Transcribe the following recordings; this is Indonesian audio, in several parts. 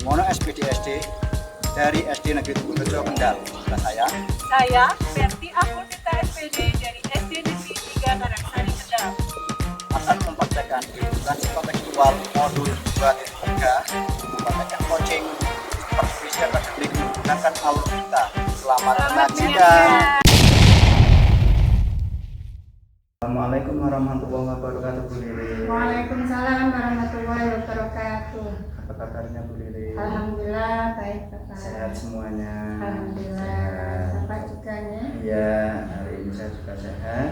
Sumono SPDSD dari SD Negeri Tugurejo Kendal. Dan saya Berti Akunita SPD dari SD Negeri 3 Karangsari Kendal akan mempraktekkan edukasi kontekstual modul 2.3 mempraktekkan coaching supervisi akademik menggunakan alur-kita. Selamat menyaksikan. Assalamualaikum warahmatullahi wabarakatuh, Bu Lili. Waalaikumsalam warahmatullahi wabarakatuh. Apa kabarnya, Bu Lili? Alhamdulillah baik Bapak. Sehat semuanya. Alhamdulillah. Bapak juga ya? Iya, hari ini saya juga sehat.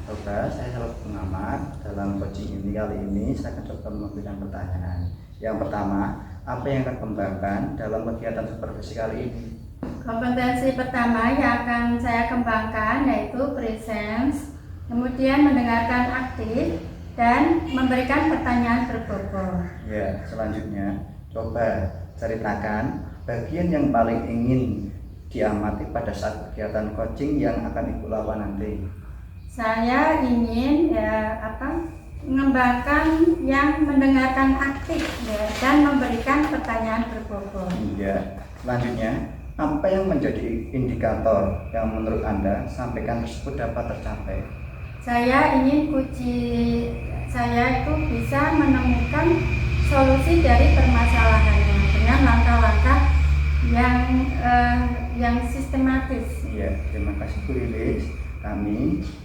Coba saya selalu pengamat dalam coaching ini. Kali ini saya akan coba memberikan pertanyaan. Yang pertama, apa yang akan kembangkan dalam kegiatan supervisi kali ini? Kompetensi pertama yang akan saya kembangkan yaitu presence, kemudian mendengarkan aktif dan memberikan pertanyaan berbobot. Ya, selanjutnya coba ceritakan bagian yang paling ingin diamati pada saat kegiatan coaching yang akan Ibu lakukan nanti. Saya ingin mengembangkan yang mendengarkan aktif ya, dan memberikan pertanyaan berbobot. Iya. Selanjutnya, apa yang menjadi indikator yang menurut Anda sampaikan tersebut dapat tercapai? Saya ingin saya itu bisa menemukan solusi dari permasalahannya dengan langkah-langkah yang sistematis. Iya, terima kasih Bu Lilis.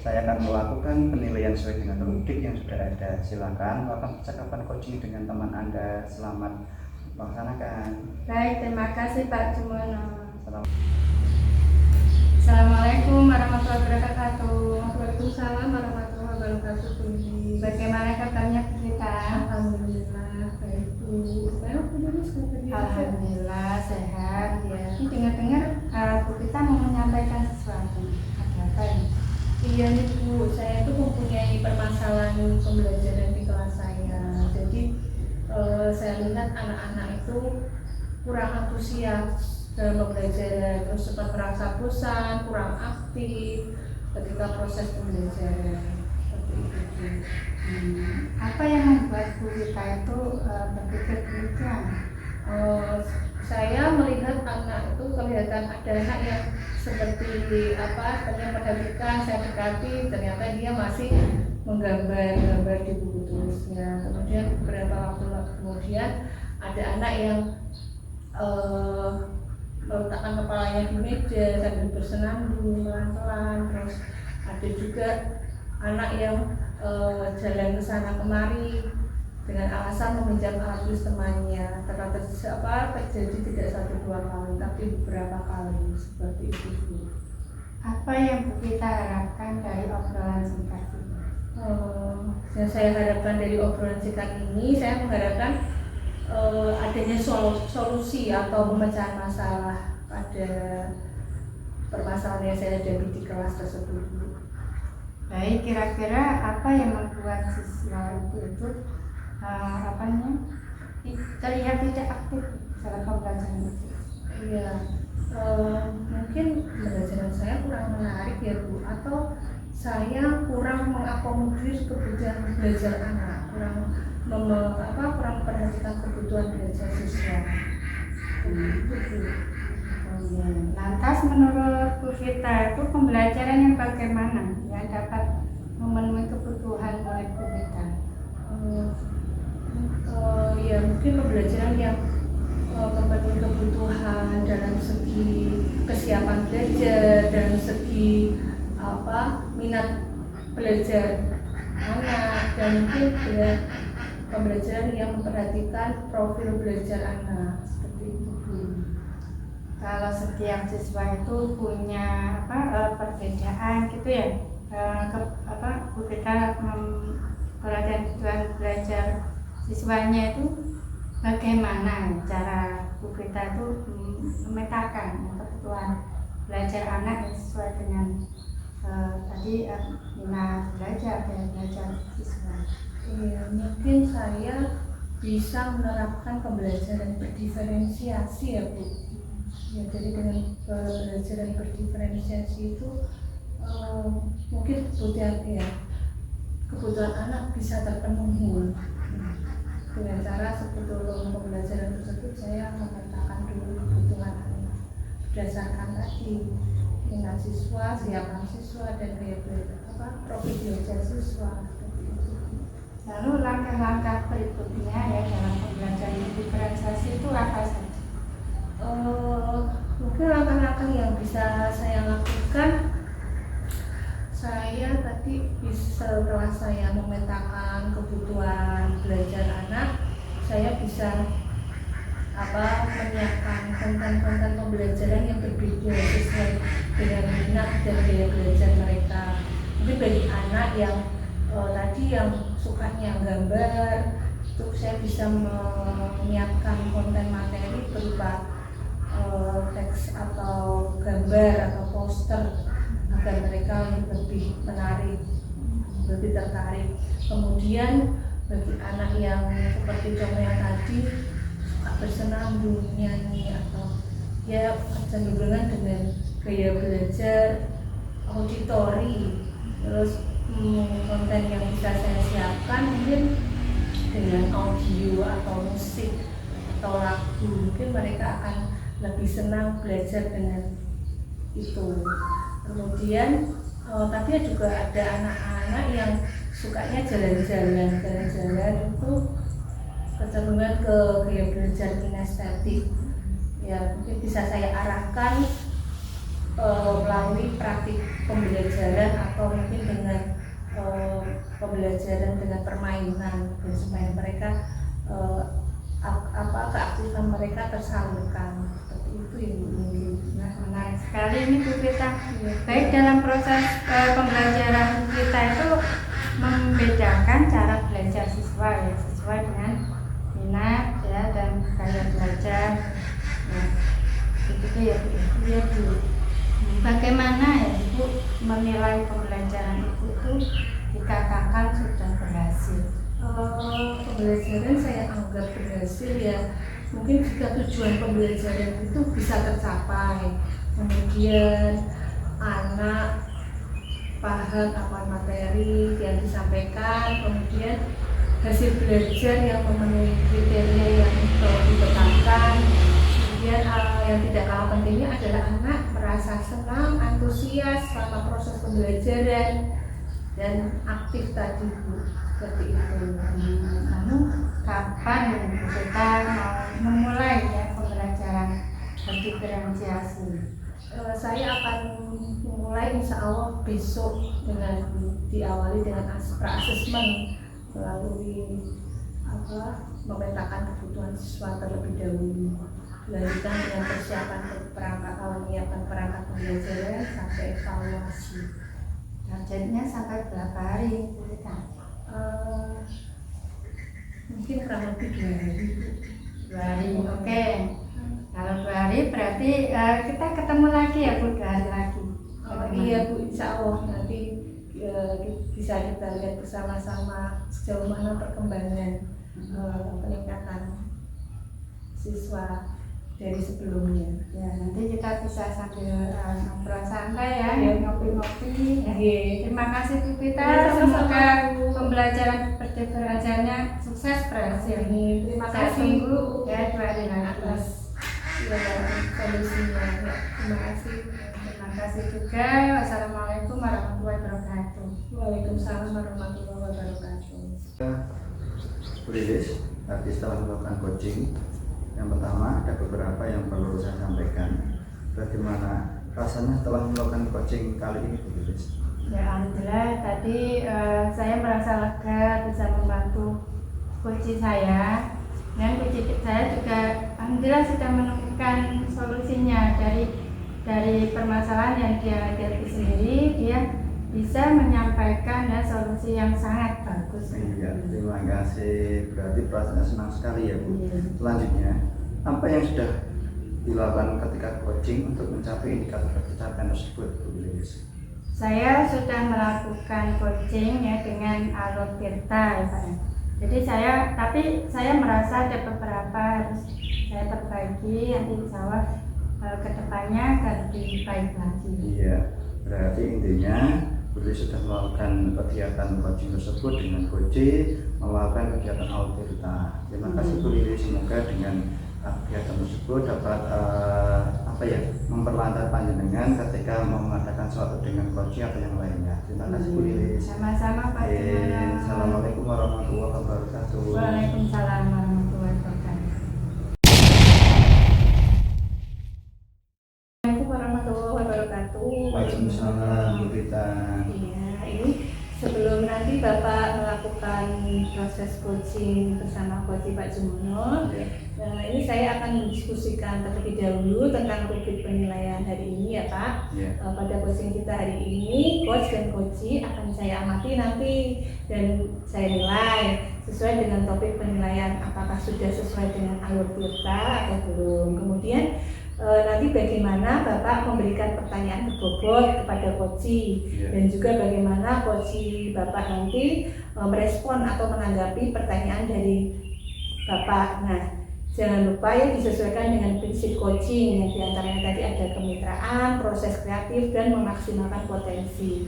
Saya akan melakukan penilaian sesuai dengan rubrik yang sudah ada. Silakan melakukan percakapan coaching dengan teman Anda. Selamat melaksanakan. Baik, terima kasih Pak Jumono. Salam. Assalamualaikum warahmatullahi wabarakatuh. Waalaikumsalam warahmatullahi wabarakatuh. Bagaimana kabarnya Bu Kita? Alhamdulillah baik Bu. Alhamdulillah sehat ya. Ini dengar-dengar Bu Kita mau menyampaikan sesuatu. Ada apa ini? Iya nih Bu, saya itu mempunyai permasalahan pembelajaran di kelas saya. Jadi saya lihat anak-anak itu kurang antusias dalam pembelajaran, terus cepat merasa bosan, kurang aktif ketika proses pembelajaran. Seperti itu. Apa yang membuat Bu Kita itu berpikir demikian? Saya melihat anak itu kelihatan ada anak yang seperti yang perhatikan, saya dekati, ternyata dia masih menggambar di buku tulisnya. Kemudian beberapa waktu kemudian ada anak yang meletakkan kepalanya di meja sambil bersenandung pelan-pelan. Terus ada juga anak yang jalan ke sana kemari dengan alasan meminjam alat tulis temannya. Terjadi tidak 1-2 kali, tapi beberapa kali seperti itu. Apa yang Bu Kita harapkan dari obrolan singkat ini? Yang saya harapkan dari obrolan singkat ini, saya mengharapkan adanya solusi atau pemecahan masalah pada permasalahan yang saya hadapi di kelas tersebut. Baik, kira-kira apa yang membuat siswa itu terlihat tidak aktif dalam pembelajaran itu? Iya, mungkin pembelajaran saya kurang menarik ya Bu, atau saya kurang mengakomodir kebutuhan belajar anak, kurang memperhatikan kebutuhan belajar siswa. Lantas menurut Bu Kita itu pembelajaran yang bagaimana yang dapat memenuhi kebutuhan murid Bu Kita? Ya mungkin pembelajaran yang memenuhi kebutuhan dalam segi kesiapan belajar, dalam segi minat belajar anak, dan mungkin pembelajaran yang memperhatikan profil belajar anak seperti itu. Kalau setiap siswa itu punya perbedaan gitu ya, Bu Kita perhatian kebutuhan belajar siswanya itu bagaimana cara Bu Kita itu memetakan kebutuhan belajar anak sesuai dengan minat belajar dan belajar siswa. Iya, mungkin saya bisa menerapkan pembelajaran berdiferensiasi ya Bu. Ya, jadi dengan pembelajaran berdiferensiasi itu mungkin kebutuhan anak bisa terpenuhi. dengan cara sebelum pembelajaran tersebut saya memetakan dulu kebutuhan anak berdasarkan tadi minat siswa, siapan siswa, dan profil belajar siswa. Lalu langkah-langkah berikutnya ya dalam pembelajaran diferensiasi itu apa saja? Mungkin langkah-langkah yang bisa saya lakukan, saya tadi setelah saya memetakan kebutuhan belajar anak, saya bisa menyiapkan konten-konten pembelajaran yang berbeda sesuai dengan minat dan gaya belajar mereka. Mungkin bagi anak yang tadi yang sukanya gambar, itu saya bisa menyiapkan konten materi berupa teks atau gambar atau poster agar mereka lebih menarik, lebih tertarik. Kemudian bagi anak yang seperti contoh yang tadi suka bersenandung, nyanyi, atau ya kecenderungan dengan gaya belajar auditori, terus konten yang bisa saya siapkan mungkin dengan audio atau musik atau lagu, mungkin mereka akan lebih senang belajar dengan itu. Kemudian tapi juga ada anak-anak yang sukanya jalan-jalan itu kecenderungan ke gaya belajar kinestetik. Ya mungkin bisa saya arahkan melalui praktik pembelajaran atau mungkin dengan pembelajaran dengan permainan, dan supaya mereka keaktifan mereka tersalurkan. Seperti itu ya Bu. Nah, menarik sekali ini Bu Vita. Baik, dalam proses pembelajaran kita itu membedakan cara belajar siswa ya, sesuai dengan minat ya dan gaya belajar. Nah, itu ya Bu. Ya Bu. Bagaimana ya Ibu menilai pembelajaran Ibu itu dikatakan sudah berhasil? Pembelajaran saya anggap berhasil ya mungkin jika tujuan pembelajaran itu bisa tercapai, kemudian anak paham apa materi yang disampaikan, kemudian hasil belajar yang memenuhi kriteria yang ditetapkan. Kemudian yang tidak kalah pentingnya adalah anak merasa senang, antusias selama proses pembelajaran dan aktif tadi Bu, seperti itu. Lalu kapan kita mau memulai ya pembelajaran diferensiasi? Saya akan memulai insya Allah besok dengan diawali dengan pra-asesmen melalui memetakan kebutuhan siswa terlebih dahulu, dilanjutkan dengan persiapan menyiapkan perangkat pembelajaran sampai evaluasi. Targetnya sampai berapa hari kita? Mungkin kurang lebih 2 hari. 2 hari, oke. Kalau 2 hari berarti kita ketemu lagi ya Bu, 2 hari lagi. Iya Bu, insya Allah nanti bisa kita lihat bersama-sama sejauh mana perkembangan peningkatan siswa dari sebelumnya. Ya, nanti kita bisa sambil ngobrol santai ya, ngopi-ngopi. Ya. Terima kasih Bu Vita. Semoga pembelajaran diferensiasinya sukses berhasil. Terima Saya kasih tunggu ya 2 hari lagi. atas solusinya. Ya, terima kasih. Terima kasih juga. Wassalamualaikum warahmatullahi wabarakatuh. Waalaikumsalam warahmatullahi wabarakatuh. Bu Lilis, tadi setelah melakukan coaching, yang pertama ada beberapa yang perlu saya sampaikan. Bagaimana rasanya setelah melakukan coaching kali ini Bu Lilis? Ya alhamdulillah tadi saya merasa lega bisa membantu coach saya, dan coach saya juga alhamdulillah sudah menemukan solusinya dari permasalahan yang dia hadapi sendiri. Dia bisa menyampaikan ya solusi yang sangat bagus. Iya, terima kasih. Berarti prosesnya senang sekali ya Bu. Iya. Selanjutnya, apa yang sudah dilakukan ketika coaching untuk mencapai indikator pencapaian tersebut Bu Lilis? Saya sudah melakukan coaching ya dengan alur Tirta ya Pak. Jadi saya merasa ada beberapa harus saya perbaiki, nanti insya Allah kedepannya akan lebih baik lagi. Iya, berarti intinya Bu Lilis sudah melakukan kegiatan coaching tersebut dengan coaching, melakukan kegiatan autirta. Terima kasih Bu Lili, semoga dengan kegiatan tersebut dapat memperlancar panjenengan ketika mengadakan suatu dengan coaching atau yang lainnya. Terima kasih Bu Lili. Sama-sama Pak Jumana. Assalamualaikum warahmatullahi wabarakatuh. Waalaikumsalam warahmatullahi wabarakatuh. Assalamualaikum warahmatullahi wabarakatuh. Waalaikumsalam Bu Rita. Iya, ini sebelum nanti Bapak melakukan proses coaching bersama Coach Pak Jumono, ini saya akan mendiskusikan terlebih dahulu tentang rubrik penilaian hari ini ya Pak. Pada coaching kita hari ini, coach dan coachee akan saya amati nanti dan saya nilai sesuai dengan topik penilaian, apakah sudah sesuai dengan alur kita atau belum. Kemudian nanti bagaimana Bapak memberikan pertanyaan berbobot kepada coachee dan juga bagaimana coachee Bapak nanti merespon atau menanggapi pertanyaan dari Bapak. Nah, jangan lupa ya disesuaikan dengan prinsip coaching yang diantaranya tadi ada kemitraan, proses kreatif, dan memaksimalkan potensi.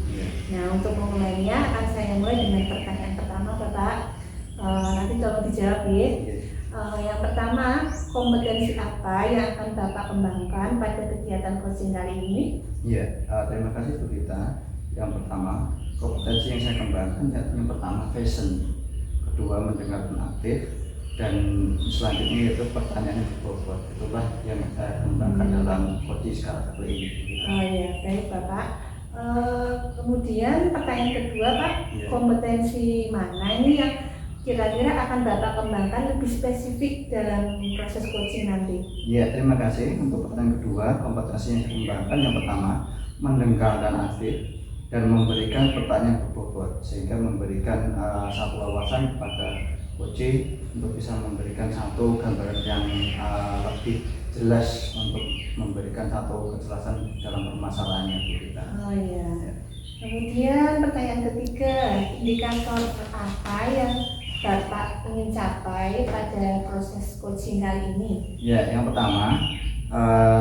Nah, untuk memulainya akan saya mulai dengan pertanyaan pertama Bapak. Nanti tolong dijawab ya. Yang pertama, kompetensi apa yang akan Bapak kembangkan pada kegiatan coaching kali ini? Iya, terima kasih Bu Rita. Yang pertama, kompetensi yang saya kembangkan yang pertama passion, kedua mendengarkan aktif, dan selanjutnya yaitu pertanyaan yang berbobot. Itulah yang saya kembangkan dalam coaching sekarang kali ini. Oh ya, baik Bapak. Kemudian pertanyaan kedua Pak, kompetensi mana ini yang kira-kira akan Bapak kembangkan lebih spesifik dalam proses coaching nanti? Ya, terima kasih. Untuk pertanyaan kedua, kompetensi yang saya kembangkan yang pertama, mendengarkan aktif dan memberikan pertanyaan berbobot, sehingga memberikan satu wawasan kepada coaching untuk bisa memberikan satu gambaran yang lebih jelas untuk memberikan satu kejelasan dalam permasalahannya kita. Oh iya. Kemudian pertanyaan ketiga, indikator apa yang Bapak ingin capai pada proses coaching kali ini? Ya, yang pertama,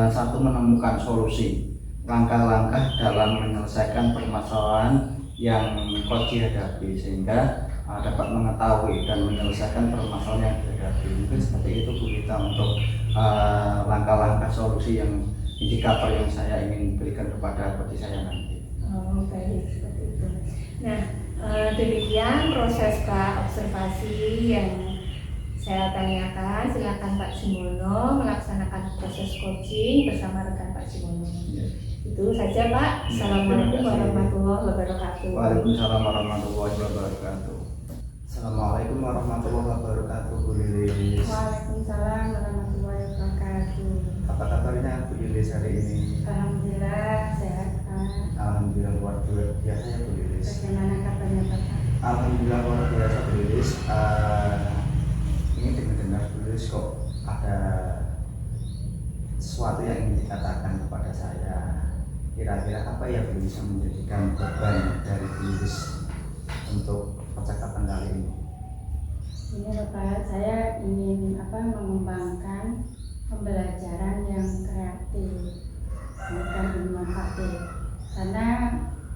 satu menemukan solusi, langkah-langkah dalam menyelesaikan permasalahan yang coach hadapi, sehingga dapat mengetahui dan menyelesaikan permasalahan yang dihadapi. Mungkin seperti itu Bu Rita untuk langkah-langkah solusi yang indikator yang saya ingin berikan kepada coach saya nanti. Oh baik, seperti itu. Nah, demikian proses Pak observasi yang saya tanyakan. Silakan Pak Jumono melaksanakan proses coaching bersama rekan Pak Jumono. Itu saja Pak. Assalamualaikum warahmatullahi wabarakatuh. Waalaikumsalam warahmatullahi wabarakatuh. Assalamualaikum warahmatullahi wabarakatuh Bu Lilis. Waalaikumsalam warahmatullahi wabarakatuh. Apa kabarnya Bu Lilis hari ini? Alhamdulillah sehat Pak. Alhamdulillah luar biasa ya Bu Lilis. Bagaimana kabarnya Bapak? Alhamdulillah luar biasa Bu Lilis. Ini dengar Bu Lilis kok ada sesuatu yang ingin dikatakan kepada saya. Kira-kira apa yang bisa menjadikan beban dari Bu Lilis untuk percakapan kali ini? Ini Bapak, saya ingin mengembangkan pembelajaran yang kreatif, bukan inovatif. Karena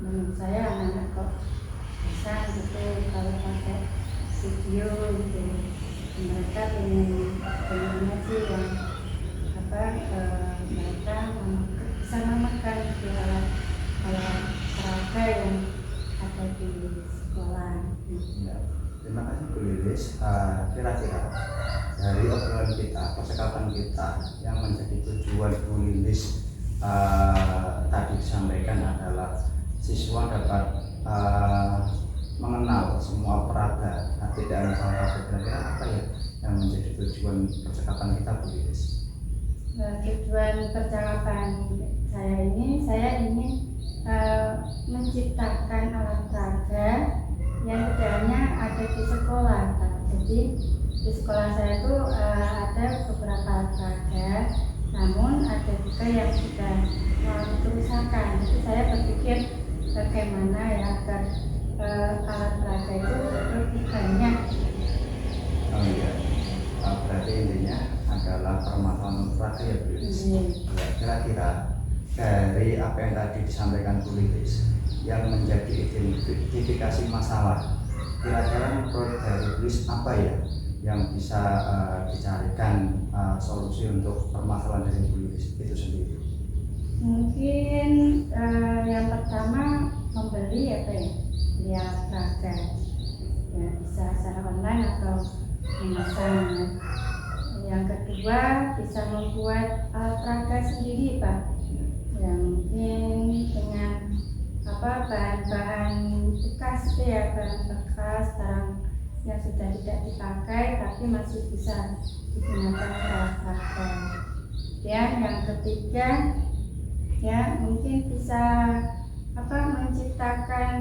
menurut saya anak-anak kok bisa gitu kalau pakai video gitu. Mereka pengennya sih yang mereka bisa memakan gitu alat peraga yang ada di sekolah. Ya, terima kasih Bu Lilis. Kira-kira dari obrolan kita, percakapan kita yang menjadi tujuan Bu Lilis tadi disampaikan adalah siswa dapat mengenal semua peraga, tidak hanya salah satu. Kira-kira apa ya yang menjadi tujuan percakapan kita Bu Lilis? Tujuan percakapan saya ingin menciptakan alat peraga yang tidak hanya ada di sekolah, Pak. Jadi di sekolah saya itu ada beberapa alat peraga, namun ada juga yang sudah mengalami kerusakan. Jadi saya berpikir bagaimana ya agar alat peraga itu lebih banyak. Oh iya, berarti intinya adalah permasalahan peraga ya Bu Lilis. Ya, kira-kira dari apa yang tadi disampaikan Bu Lilis yang menjadi identifikasi masalah kira-kira menurut dari Lilis apa ya yang bisa dicarikan solusi untuk permasalahan dari Bu Lilis itu sendiri? Mungkin yang pertama membeli apa ya, lihat peraga ya, bisa secara online atau memesan ya. Yang kedua bisa membuat alat peraga sendiri Pak, ya mungkin dengan bahan-bahan bekas itu ya, bahan bekas barang yang sudah tidak dipakai tapi masih bisa digunakan alat peraga. Dan yang ketiga ya mungkin bisa menciptakan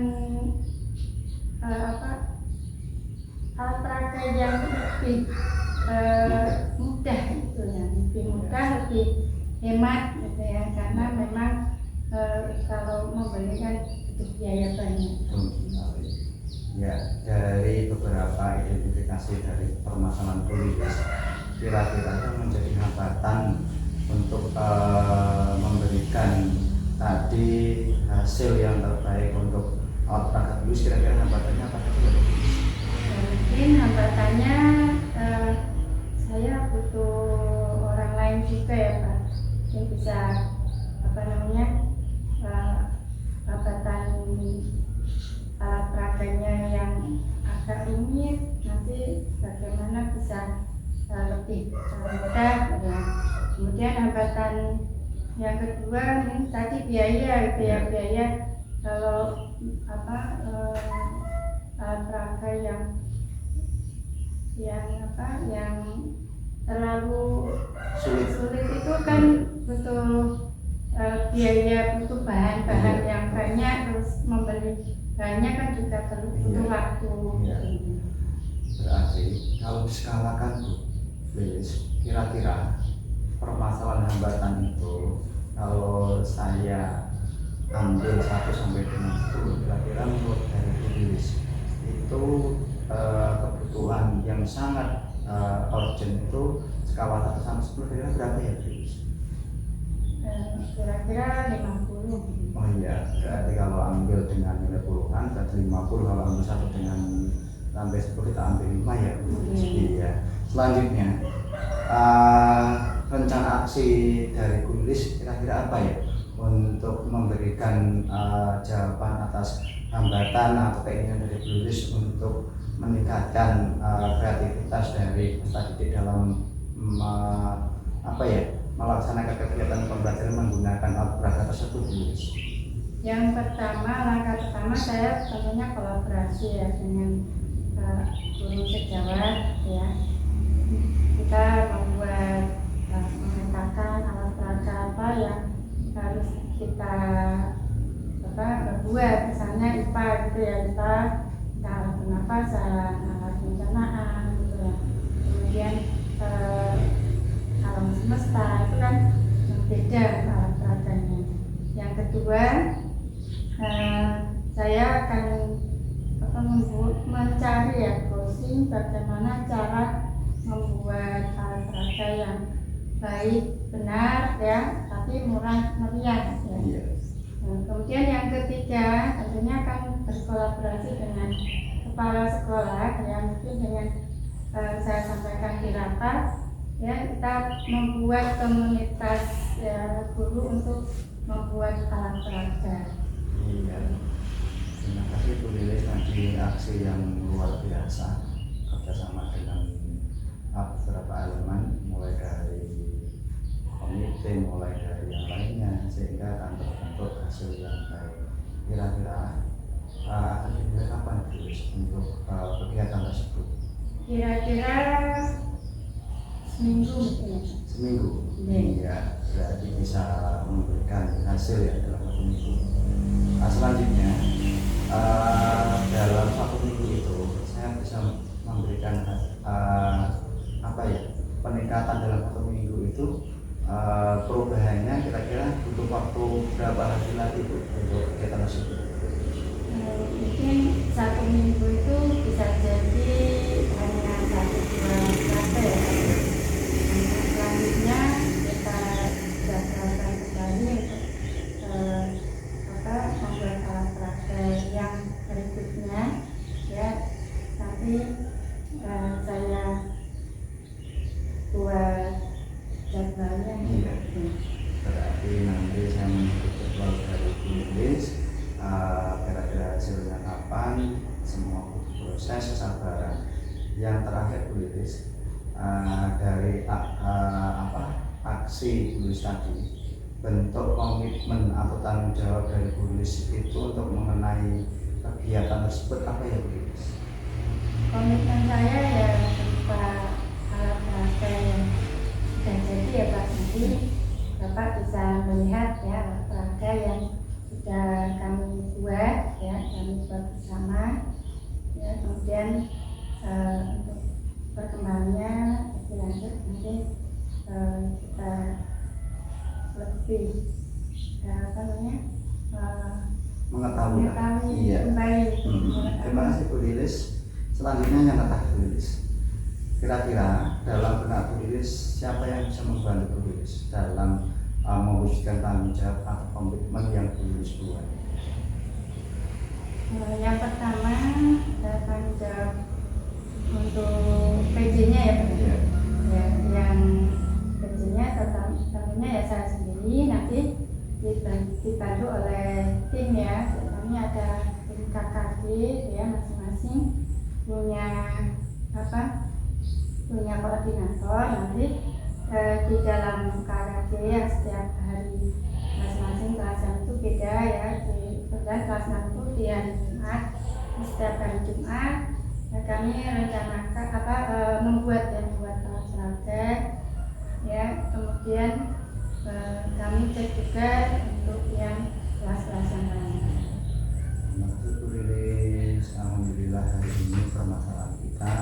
alat peraga yang lebih mudah gitu ya, lebih mudah, lebih hemat gitu ya, karena memang kalau membeli kan itu biaya banyak. Ya, dari beberapa identifikasi dari permasalahan Bu Lilis, kira-kira yang menjadi hambatan untuk memberikan tadi hasil yang terbaik untuk alat peraga Bu Lilis, kira-kira hambatannya apa? Mungkin hambatannya saya butuh orang lain juga ya Pak, yang bisa hambatan alat peraganya yang agak rumit, nanti bagaimana bisa lebih mudah ya. Kemudian hambatan yang kedua ini tadi biaya kalau alat peraga yang terlalu sulit itu kan butuh biaya, butuh bahan-bahan yang banyak, terus membeli bahannya kan juga butuh waktu. Berarti kalau diskalakan Bu Lilis, kira-kira permasalahan hambatan itu kalau saya ambil 1 sampai dengan 10, kira-kira menurut dari Bu Lilis itu kebutuhan yang sangat urgent itu skala 1 sampai 10 kira-kira berapa ya Bu Lilis? Kira-kira 50. Oh iya, berarti kalau ambil dengan nilai puluhan berarti 50, kalau ambil 1 dengan sampai 10 kita ambil 5 ya. Iya. Selanjutnya rencana aksi dari Bu Lilis kira-kira apa ya untuk memberikan jawaban atas hambatan atau keinginan dari Bu Lilis untuk meningkatkan kreativitas dari peserta didik dalam melaksanakan kegiatan pembelajaran menggunakan alat peraga tersebut. Yang langkah pertama saya tentunya kolaborasi ya dengan guru sejawat ya. Kita memetakan alat peraga apa yang harus kita buat, misalnya IPA gitu ya, IPA alat pernapasan, alat pencernaan gitu ya. Kemudian alam semesta itu kan beda alat peraganya. Yang kedua saya akan mencari ya browsing bagaimana cara membuat alat peraga yang baik, benar ya, tapi murah meriah ya. Kemudian yang ketiga tentunya akan berkolaborasi dengan kepala sekolah ya, mungkin dengan saya sampaikan di rapat ya, kita membuat komunitas ya, guru untuk membuat alat peraga. Iya. Terima kasih Bu Lilis, nanti aksi yang luar biasa kerjasama dengan beberapa elemen, mulai dari komite, mulai dari yang lainnya, sehingga akan terbentuk hasil yang baik. Kira-kira akan dimulai kapan Bu Lilis untuk kegiatan tersebut? Kira-kira seminggu mungkin. Seminggu? Iya, berarti bisa memberikan hasil ya dalam 1 minggu. Selanjutnya dalam 1 minggu itu saya bisa memberikan peningkatan dalam 1 minggu itu perubahannya kira-kira butuh waktu berapa hari lagi Bu untuk kegiatan tersebut? Mungkin 1 minggu itu bisa jadi hanya 1-2 kata ya. Selanjutnya kita jadwalkan kembali untuk membuat alat peraga yang berikutnya ya, proses kesabaran. Yang terakhir Bu Lilis, dari aksi Bu Lilis tadi, bentuk komitmen atau tanggung jawab dari Bu Lilis itu untuk mengenai kegiatan tersebut apa ya Bu Lilis? Komitmen saya ya berupa alat bahasa yang sudah jadi ya Pak, nanti Bapak bisa melihat ya alat bahasa yang sudah kami buat ya, kami buat bersama ya, kemudian untuk perkembangannya lebih lanjut nanti kita lebih Mengetahui. Iya. Kembali. Terima kasih Bu Lilis. Selanjutnya yang terakhir Bu Lilis. Kira-kira dalam benak Bu Lilis siapa yang bisa membantu Bu Lilis dalam mewujudkan tanggung jawab atau komitmen yang Bu Lilis buat? Yang pertama tanggung jawab untuk PJ-nya ya Pak. Iya. Ya, yang PJ-nya tentunya ya saya sendiri, nanti dibantu oleh tim ya. Kami ada tim KKG ya, masing-masing punya koordinator. Nanti di dalam KKG yang setiap hari masing-masing kelas itu beda ya. Kemudian kelas 6 itu di hari Jumat, setiap hari Jumat kami rencanakan membuat kelas praktek ya, kemudian kami cek juga untuk yang kelas-kelas yang lain. Terima kasih Bu Lilis. Alhamdulillah hari ini permasalahan kita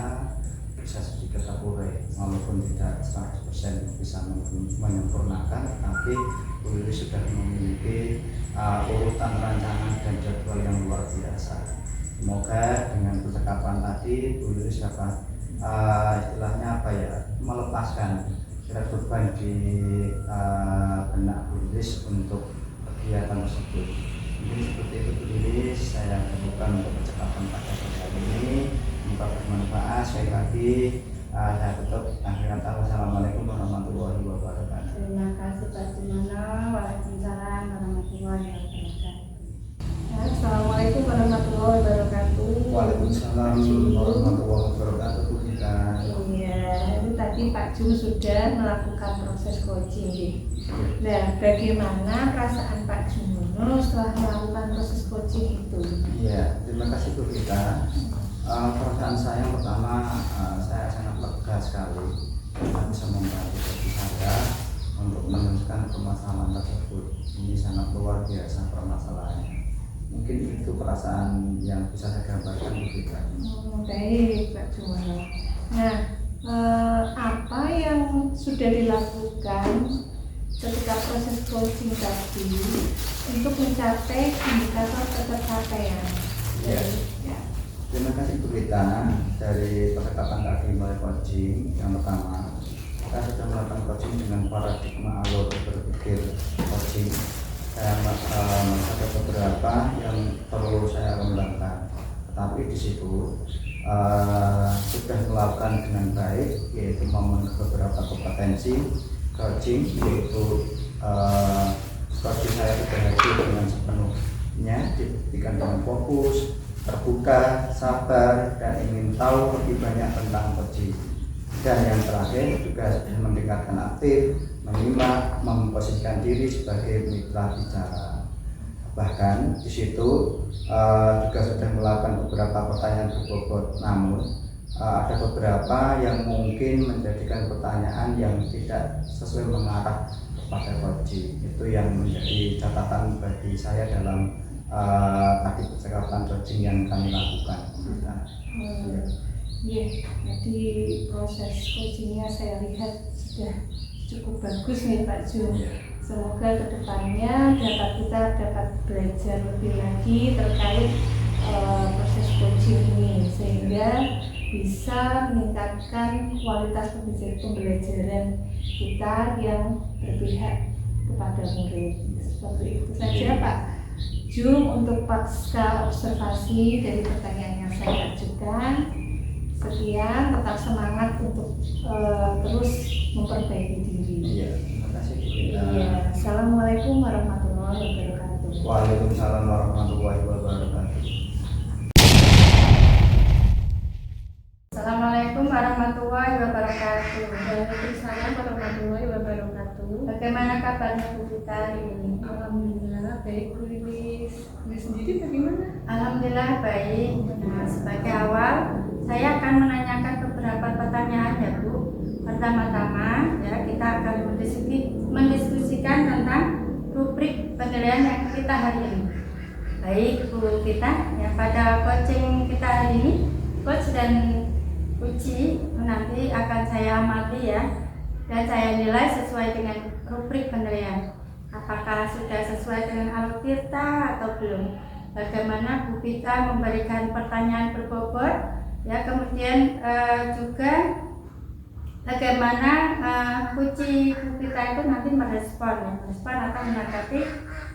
bisa sedikit terurai, walaupun tidak 100% bisa menyempurnakan, tapi Bu Lilis sudah memiliki urutan rancangan dan jadwal yang luar biasa. Semoga dengan percakapan tadi Bu Lilis dapat istilahnya melepaskan beban di benak Bu Lilis untuk kegiatan tersebut. Mungkin seperti itu Bu Lilis, saya lakukan untuk percakapan pada hari ini. Semoga bermanfaat. Sekali lagi saya tutup. Akhirnya wassalamualaikum warahmatullahi wabarakatuh. Terima kasih Pak Jumono. Waalaikumsalam warahmatullahi wabarakatuh. Assalamualaikum warahmatullahi wabarakatuh. Waalaikumsalam warahmatullahi wabarakatuh Bu Rita. Iya, itu tadi Pak Ju sudah melakukan proses coaching. Nah, bagaimana perasaan Pak Jumono setelah melakukan proses coaching itu? Iya, terima kasih Bu Rita. Perasaan saya yang pertama, saya sangat lega sekali karena bisa membantu diri saya untuk menyelesaikan permasalahan tersebut. Ini sangat luar biasa permasalahannya. Mungkin itu perasaan yang bisa saya gambarkan Bu Rita. Baik Pak Jumono. Nah, apa yang sudah dilakukan ketika proses coaching tadi untuk mencapai indikator ketercapaian? Iya. Ya. Terima kasih Bu Rita. Dari percakapan tadi mulai coaching, yang pertama kita sudah melakukan coaching dengan paradigma alur berpikir coaching. Saya ada beberapa yang perlu saya kembangkan, tetapi di situ sudah melakukan dengan baik, yaitu memenuhi beberapa kompetensi coaching, yaitu coaching saya sudah hadir dengan sepenuhnya, dibuktikan dengan fokus, terbuka, sabar, dan ingin tahu lebih banyak tentang coaching. Dan yang terakhir juga sudah mendengarkan aktif, menyimak, memposisikan diri sebagai mitra bicara. Bahkan di situ juga sudah melakukan beberapa pertanyaan berbobot, namun ada beberapa yang mungkin menjadikan pertanyaan yang tidak sesuai mengarah kepada coaching. Itu yang menjadi catatan bagi saya dalam tadi percakapan coaching yang kami lakukan. Iya, jadi proses coachingnya saya lihat sudah cukup bagus nih Pak Ju. Semoga kedepannya kita dapat belajar lebih lagi terkait proses coaching ini sehingga bisa meningkatkan kualitas pembelajaran kita yang berpihak kepada murid. Seperti itu saja Pak Ju untuk pasca observasi dari pertanyaan yang saya ajukan. Sekian, tetap semangat untuk terus memperbaiki diri. Iya, terima kasih Bu Rita. Iya, Assalamualaikum warahmatullahi wabarakatuh. Waalaikumsalam warahmatullahi wabarakatuh. Waalaikumsalam warahmatullahi wabarakatuh. Bagaimana kabarnya Bu Vita hari ini? Alhamdulillah baik Bu Lilis. Bu sendiri bagaimana? Alhamdulillah baik. Nah, sebagai awal saya akan menanyakan beberapa pertanyaan ya Bu. Pertama-tama ya kita akan mendiskusikan tentang rubrik penilaian yang kita hari ini. Baik Bu Vita, ya pada coaching kita hari ini, coach dan uji nanti akan saya amati ya, dan saya nilai sesuai dengan rubrik penilaian. Apakah sudah sesuai dengan alur Tirta atau belum? Bagaimana Bu Vita memberikan pertanyaan berbobot, ya kemudian juga bagaimana uji Bu Vita itu nanti merespon atau menanggapi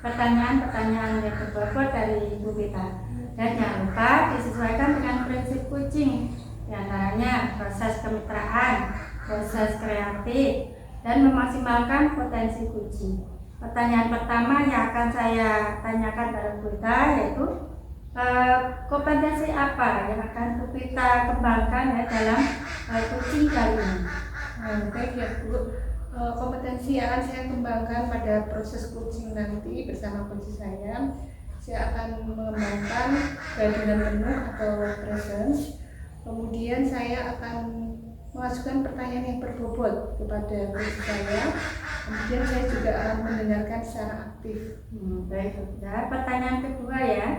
pertanyaan-pertanyaan yang berbobot dari Bu Vita. Dan jangan lupa disesuaikan dengan prinsip coaching, diantaranya proses kemitraan, proses kreatif, dan memaksimalkan potensi uji. Pertanyaan pertama yang akan saya tanyakan pada Bu Vita yaitu kompetensi apa yang akan Bu Vita kembangkan ya dalam coaching kali ini. Baik ya Bu. Kompetensi yang akan saya kembangkan pada proses coaching nanti bersama coach saya akan mengembangkan kehadiran penuh atau presence. Kemudian saya akan mengajukan pertanyaan yang berbobot kepada coach saya. Kemudian saya juga akan mendengarkan secara aktif. Baik, ya. Pertanyaan kedua ya,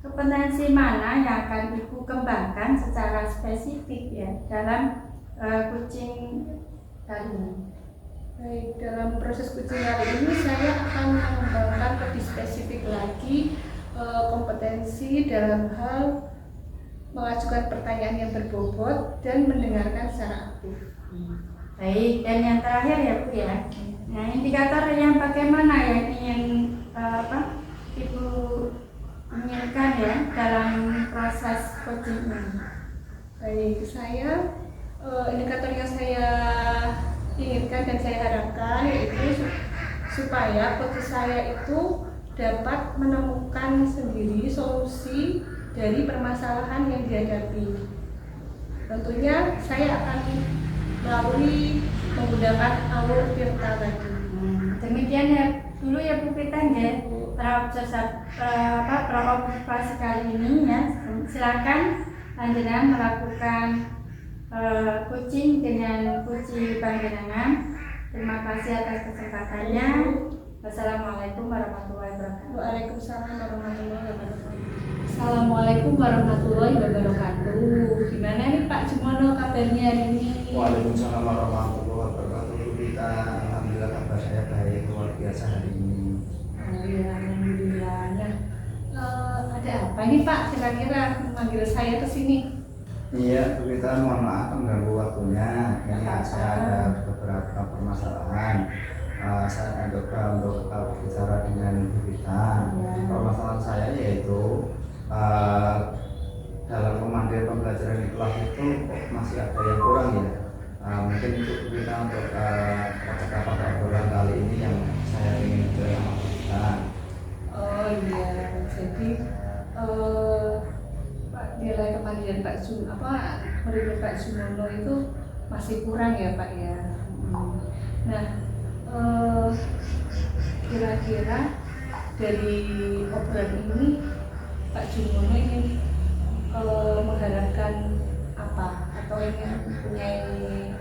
kompetensi mana yang akan Ibu kembangkan secara spesifik ya dalam coaching kali ini? Baik, dalam proses coaching kali ini saya akan mengembangkan lebih spesifik lagi kompetensi dalam hal mengajukan pertanyaan yang berbobot dan mendengarkan secara aktif. Baik, dan yang terakhir ya Bu ya. Nah, indikator yang bagaimana yang ingin Ibu inginkan ya dalam proses coaching ini? Baik, indikator yang saya inginkan dan saya harapkan yaitu supaya coach saya itu dapat menemukan sendiri solusi dari permasalahan yang dihadapi. Tentunya saya akan melalui menggunakan alur Tirta tadi. Demikian ya dulu ya Bu Vita ya, observasi kali ini ya. Silakan panjenengan melakukan coaching dengan coach panjenengan. Terima kasih atas kesempatannya. Wassalamualaikum warahmatullahi wabarakatuh. Waalaikumsalam warahmatullahi wabarakatuh. Assalamualaikum warahmatullahi wabarakatuh. Gimana nih Pak Jumono kabarnya hari ini? Waalaikumsalam warahmatullahi wabarakatuh. Kita alhamdulillah kabar saya baik, luar biasa hari ini. Oh ya, alhamdulillah. Nah, ada apa nih Pak kira-kira memanggil saya ke sini? Iya, kita mohon maaf mengganggu waktunya. Ini saya ada beberapa permasalahan. Saya coba untuk bicara dengan Bu Vita. Permasalahan saya yaitu dalam pemandian pembelajaran di kelas itu masih ada yang kurang ya. Mungkin itu kita untuk beberapa obrolan kali ini yang saya ingin bicara sama Bu Vita. Oh iya, jadi nilai kemandirian murid Pak Jumono itu masih kurang ya Pak ya. Nah, kira-kira dari obrolan ini Pak Jumono ingin mengharapkan apa atau ingin mempunyai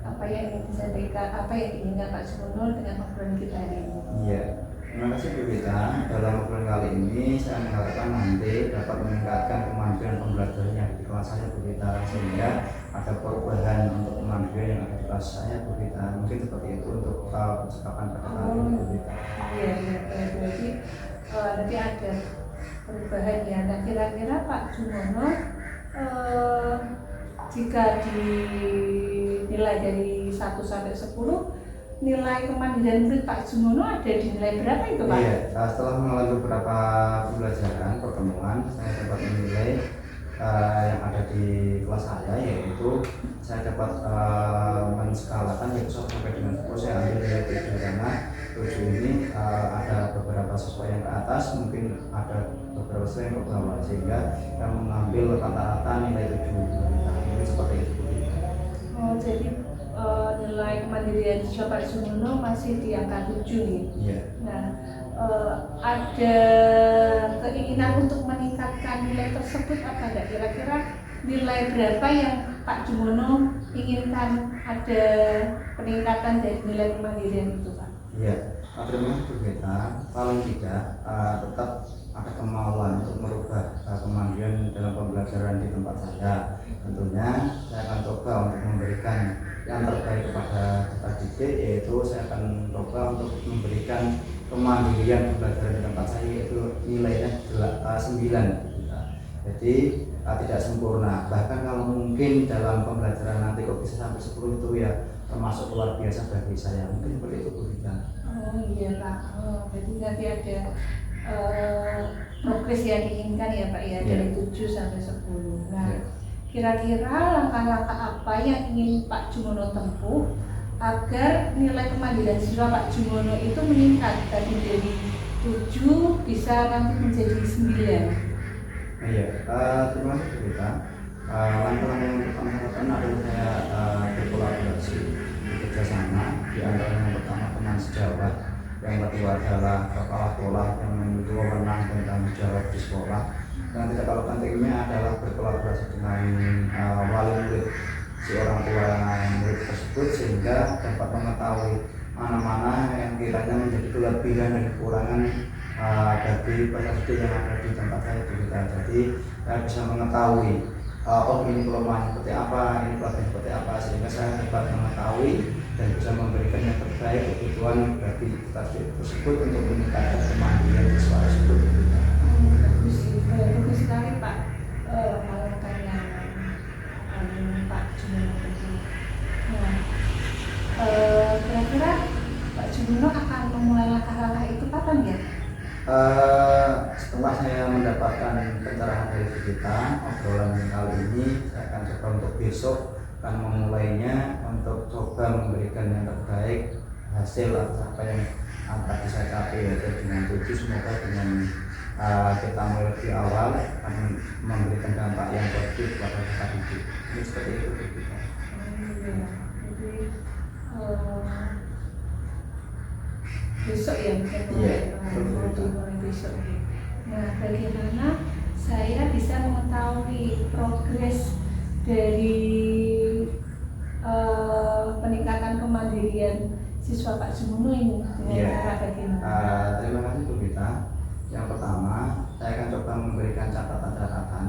apa yang ingin disampaikan, apa yang diinginkan Pak Jumono dengan obrolan kita hari ini? Iya. Terima kasih Bu Vita. Dalam obrolan kali ini saya mengharapkan nanti dapat meningkatkan kemandirian pembelajaran yang di kelas saya Bu Vita, sehingga ada perubahan untuk kemandirian yang ada di kelas saya Bu Vita. Mungkin seperti itu untuk percakapan pada kali ini Bu Vita. Iya, berarti nanti ada perubahan ya. Nah, kira-kira Pak Jumono jika dinilai dari 1 sampai 10, nilai kemandirian murid Pak Jumono ada di nilai berapa itu Pak? Iya, setelah melalui beberapa pembelajaran pertemuan, saya dapat menilai yang ada di kelas saya, yaitu saya dapat menskalakan yaitu 1 sampai dengan 10. Saya ambil nilai 7 karena 7 ini ada beberapa siswa yang ke atas, mungkin ada beberapa siswa yang ke bawah, sehingga saya mengambil rata-rata nilai 7. Mungkin seperti itu. Oh, jadi nilai kemandirian siswa Pak Sumono masih di angka 7 nih. Iya. Nah, ada keinginan untuk meningkatkan nilai tersebut apa enggak? Kira-kira nilai berapa yang Pak Jumono inginkan ada peningkatan dari nilai kemandirian itu, Pak? Iya. Terima kasih Bu Gita. Paling tidak tetap ada kemauan untuk merubah kemandirian dalam pembelajaran di tempat saya. Tentunya saya akan coba untuk memberikan yang terbaik kepada peserta didik, yaitu saya akan coba untuk memberikan kemandirian pembelajaran di tempat saya, yaitu nilainya 9. Jadi tidak sempurna. Bahkan kalau mungkin dalam pembelajaran nanti kok bisa sampai 10 itu ya termasuk luar biasa bagi saya. Mungkin seperti itu Bu Gita. Oh iya Pak. Jadi nanti ada progres yang diinginkan ya Pak ya, dari 7 sampai 10. Nah, kira-kira langkah-langkah apa yang ingin Pak Jumono tempuh agar nilai kemandirian siswa Pak Jumono itu meningkat tadi dari 7 bisa nanti menjadi 9? Iya, terima kasih Bu Gita. Langkah-langkah yang pertama adalah saya berkolaborasi bekerjasama. Di antara yang pertama teman sejawat, yang kedua adalah kepala sekolah yang memiliki wewenang dan tanggung jawab di sekolah. Dan tidak kalah pentingnya adalah berkolaborasi dengan wali murid, si orang tua murid tersebut, sehingga dapat mengetahui mana-mana yang kiranya menjadi kelebihan dan kekurangan bagi peserta yang ada di tempat saya juga. Jadi saya bisa mengetahui oh ini kelemahan seperti apa, ini kelebihan seperti apa, sehingga saya dapat mengetahui dan bisa memberikan yang terbaik kebutuhan bagi peserta tersebut untuk meningkatkan kemandirian siswa tersebut. Bagus sekali Pak. Langkah yang Pak Jumono tadi. Nah, kira-kira Pak Jumono akan memulai langkah-langkah itu kapan ya? Setelah saya mendapatkan pencerahan dari Bu Gita, obrolan kali ini saya akan coba untuk besok akan memulainya untuk coba memberikan yang terbaik hasil atau apa yang akan saya capai, yaitu dengan 7. Semoga dengan kita mulai lebih awal akan memberikan dampak yang positif pada peserta didik. Ini seperti itu Bu Gita. Jadi besok ya mulai besok. Nah, bagaimana saya bisa mengetahui progres dari peningkatan kemandirian siswa Pak Jumono ini dengan cara bagaimana? Terima kasih Bu Gita. Yang pertama, saya akan coba memberikan catatan-catatan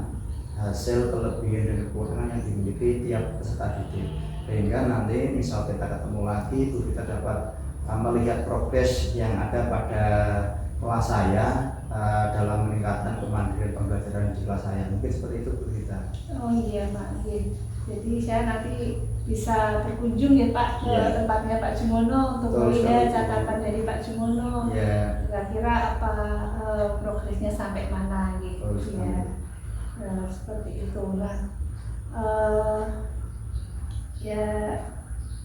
hasil kelebihan dan kekurangan yang dimiliki tiap peserta didik, sehingga nanti misal kita ketemu lagi, Bu Gita dapat melihat progres yang ada pada kelas saya dalam meningkatkan kemandirian pembelajaran di kelas saya. Mungkin seperti itu Bu Gita. Oh iya Pak. Jadi saya nanti bisa berkunjung ya Pak ke tempatnya Pak Jumono untuk melihat catatan dari Pak Jumono. Kira-kira apa progresnya sampai mana gitu ya. Seperti itu lah. Ya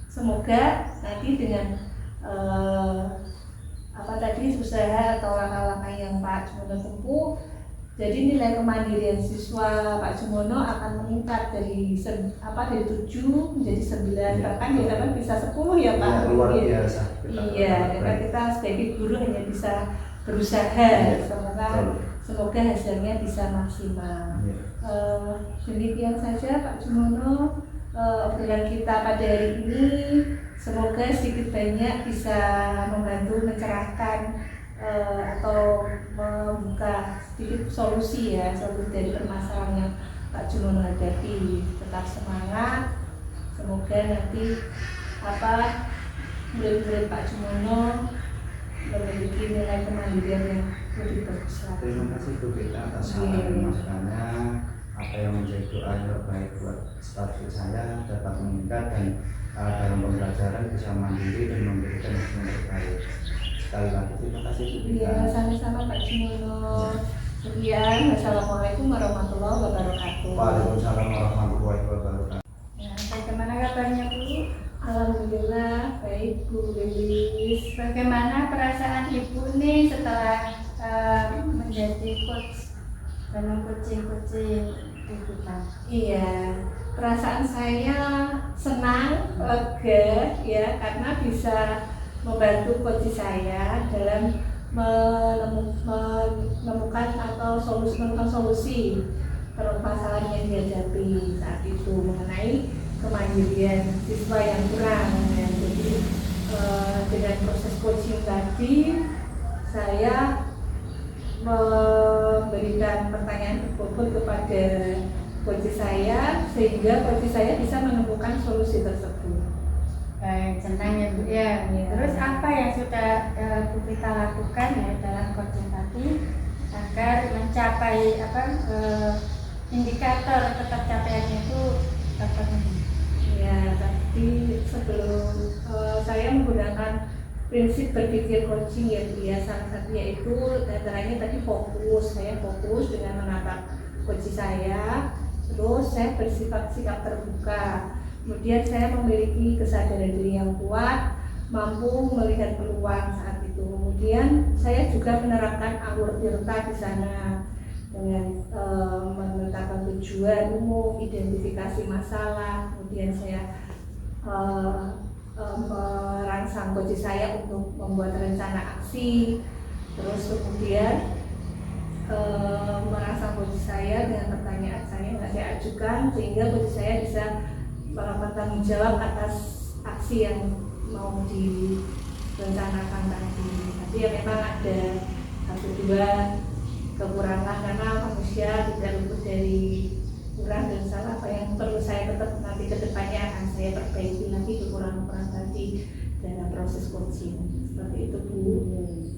semoga nanti dengan usaha atau langkah-langkah yang Pak Jumono tempuh, jadi nilai kemandirian siswa Pak Jumono akan meningkat dari 7 menjadi 9, bahkan diharapkan bisa 10 ya Pak. Ya, luar biasa. Iya, karena kita sebagai guru hanya bisa berusaha, semoga hasilnya bisa maksimal. Demikian saja Pak Jumono obrolan kita pada hari ini. Semoga sedikit banyak bisa membantu mencerahkan atau membuka sedikit solusi dari permasalahan yang Pak Jumono hadapi. Tetap semangat, semoga nanti murid-murid Pak Jumono memiliki nilai kemandirian yang lebih bagus lagi. Terima kasih Bu Gita atas saran dan masukannya. Apa yang menjadi doa yang terbaik buat staf saya dapat meningkat dan dalam pembelajaran bisa mandiri dan memberikan yang terbaik. Sekali lagi terima kasih Bu Gita. Iya, sama-sama Pak Jumono. Sekian, wassalamualaikum warahmatullahi wabarakatuh. Waalaikumsalam warahmatullahi wabarakatuh. Nah, bagaimana kabarnya Bu? Alhamdulillah baik Bu Lilis. Bagaimana perasaan Ibu nih setelah menjadi coach dalam coaching Bu Vita? Iya, perasaan saya senang, lega ya, karena bisa membantu coach saya dalam menemukan atau menemukan solusi permasalahan yang dihadapi saat itu mengenai kemandirian siswa yang kurang ya. Jadi dengan proses coaching tadi saya memberikan pertanyaan berbobot kepada coach saya sehingga coach saya bisa menemukan solusi tersebut. Baik, senang ya Bu ya. Ya. Terus apa yang sudah Bu Vita lakukan ya dalam coaching tadi agar mencapai indikator tercapaiannya itu terpenuhi? Ya, tadi sebelum saya menggunakan prinsip berpikir coaching ya Bu ya, salah satunya itu antaranya tadi saya fokus dengan menatap coach saya, terus saya sikap terbuka, kemudian saya memiliki kesadaran diri yang kuat, mampu melihat peluang saat itu, kemudian saya juga menerapkan alur tirta di sana dengan menetapkan tujuan umum, identifikasi masalah, kemudian saya merangsang coach saya untuk membuat rencana aksi, terus kemudian merangsang coach saya dengan pertanyaan saya yang saya ajukan sehingga coach saya bisa melakukan tanggung jawab atas aksi yang mau direncanakan tadi. Tapi ya memang ada satu dua kekurangan karena manusia tidak luput dari kurang dan salah, apa yang perlu saya tetap nanti ke depannya akan saya perbaiki lagi kekurangan tadi dalam proses coaching. Seperti itu Bu.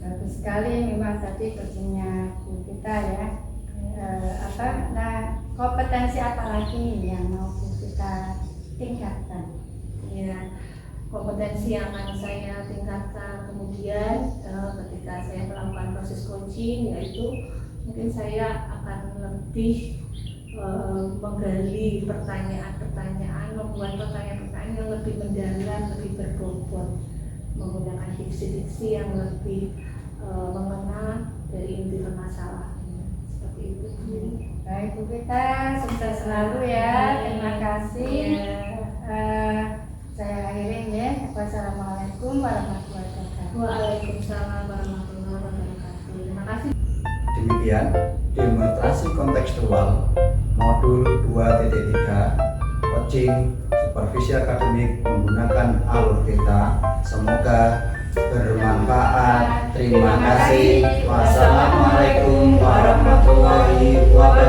Bagus sekali memang tadi coachingnya Bu Vita ya. Kompetensi apa lagi yang mau Bu Vita tingkatkan? Ya, kompetensi yang akan saya tingkatkan kemudian ketika saya melakukan proses coaching yaitu mungkin saya akan lebih menggali pertanyaan-pertanyaan, membuat pertanyaan-pertanyaan yang lebih mendalam, lebih berbobot, menggunakan diksi-diksi yang lebih mengena dari inti permasalahannya. Seperti itu. Baik Bu Vita, sukses selalu ya. Terima kasih. Saya akhirin ya. Wassalamualaikum warahmatullahi wabarakatuh. Waalaikumsalam warahmatullahi wabarakatuh. Terima kasih. Demikian demonstrasi kontekstual modul 2.3 coaching supervisi akademik menggunakan alur tirta. Semoga bermanfaat. Terima kasih. Wassalamualaikum warahmatullahi wabarakatuh.